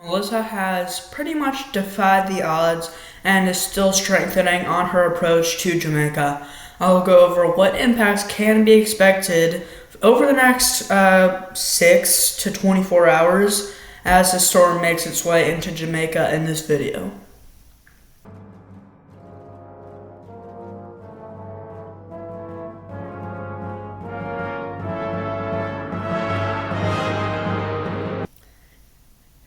Melissa has pretty much defied the odds and is still strengthening on her approach to Jamaica. I'll go over what impacts can be expected over the next 6 to 24 hours as the storm makes its way into Jamaica in this video.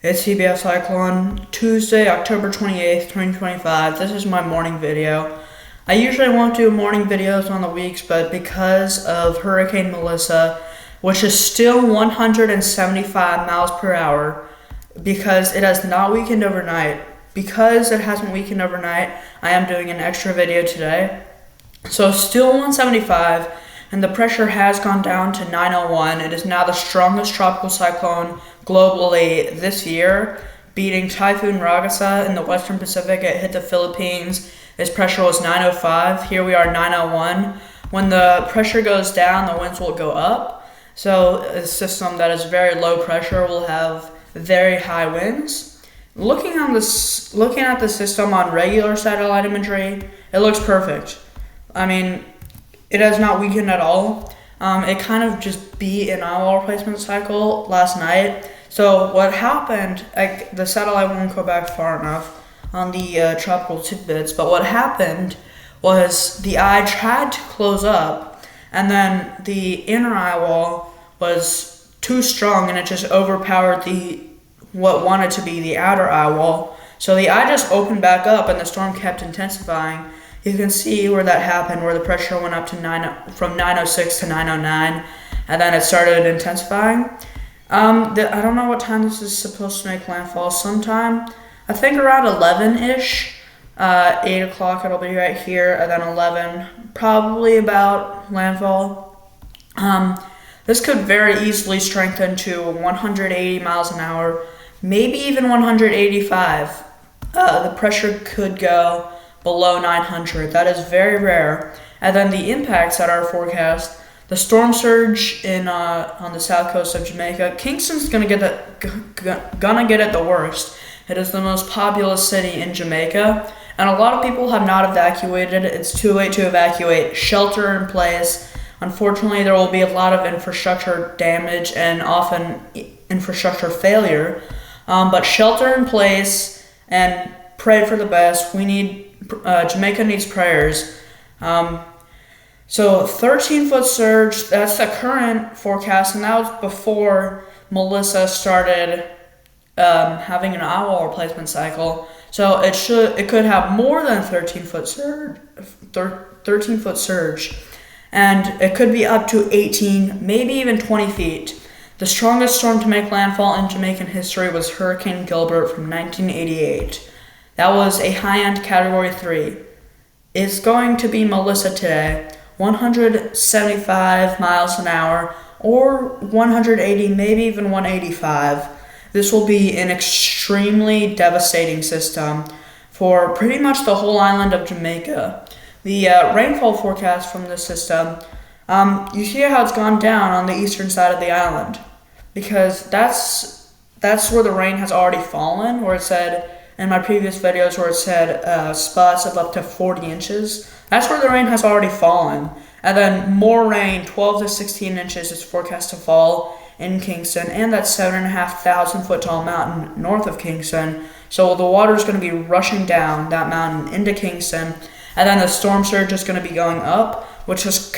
It's CBS Cyclone, Tuesday, October 28th, 2025. This is my morning video. I usually won't do morning videos on the weeks, but because of Hurricane Melissa, which is still 175 miles per hour, because it has not weakened overnight, I am doing an extra video today. So still 175, and the pressure has gone down to 901. It is now the strongest tropical cyclone globally this year, beating Typhoon Ragasa in the Western Pacific. It hit the Philippines. Its pressure was 905. Here we are 901. When the pressure goes down, the winds will go up. So a system that is very low pressure will have very high winds. Looking at the system on regular satellite imagery, it looks perfect. I mean, it has not weakened at all. It kind of just beat an eyewall replacement cycle last night. So what happened, the satellite won't go back far enough on the tropical tidbits, but what happened was the eye tried to close up, and then the inner eyewall was too strong, and it just overpowered what wanted to be the outer eyewall. So the eye just opened back up, and the storm kept intensifying. You can see where that happened, where the pressure went up to from 906 to 909, and then it started intensifying. I don't know what time this is supposed to make landfall. Sometime, I think around 11-ish, 8 o'clock it'll be right here, and then 11, probably about landfall. This could very easily strengthen to 180 miles an hour, maybe even 185. The pressure could go below 900. That is very rare. And then the impacts that are forecast: the storm surge on the south coast of Jamaica. Kingston's gonna get it the worst. It is the most populous city in Jamaica, and a lot of people have not evacuated. It's too late to evacuate. Shelter in place. Unfortunately, there will be a lot of infrastructure damage and often infrastructure failure. But shelter in place and pray for the best. Jamaica needs prayers. So 13-foot surge, that's the current forecast, and that was before Melissa started having an eyewall replacement cycle. So it could have more than 13-foot surge, and it could be up to 18, maybe even 20 feet. The strongest storm to make landfall in Jamaican history was Hurricane Gilbert from 1988. That was a high-end Category 3. It's going to be Melissa today, 175 miles an hour, or 180, maybe even 185. This will be an extremely devastating system for pretty much the whole island of Jamaica. The rainfall forecast from this system, you see how it's gone down on the eastern side of the island, because that's where the rain has already fallen, where it said in my previous videos where it said spots of up to 40 inches. That's where the rain has already fallen. And then more rain, 12 to 16 inches, is forecast to fall in Kingston and that 7,500 foot tall mountain north of Kingston. So the water is going to be rushing down that mountain into Kingston. And then the storm surge is going to be going up, which is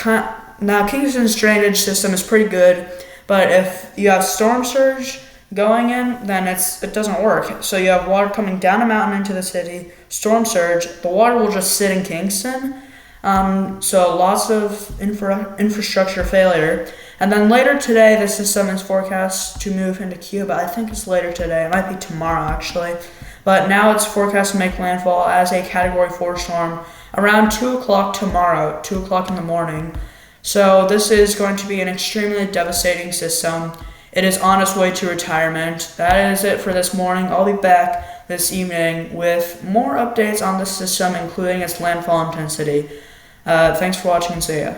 now Kingston's drainage system is pretty good. But if you have storm surge going in, then it doesn't work. So you have water coming down a mountain into the city, storm surge, the water will just sit in Kingston. So lots of infrastructure failure. And then later today, the system is forecast to move into Cuba. I think it's later today. It might be tomorrow, actually. But now it's forecast to make landfall as a Category 4 storm around 2 o'clock tomorrow, 2 o'clock in the morning. So this is going to be an extremely devastating system. It is on its way to retirement. That is it for this morning. I'll be back this evening with more updates on the system, including its landfall intensity. Thanks for watching, and see ya.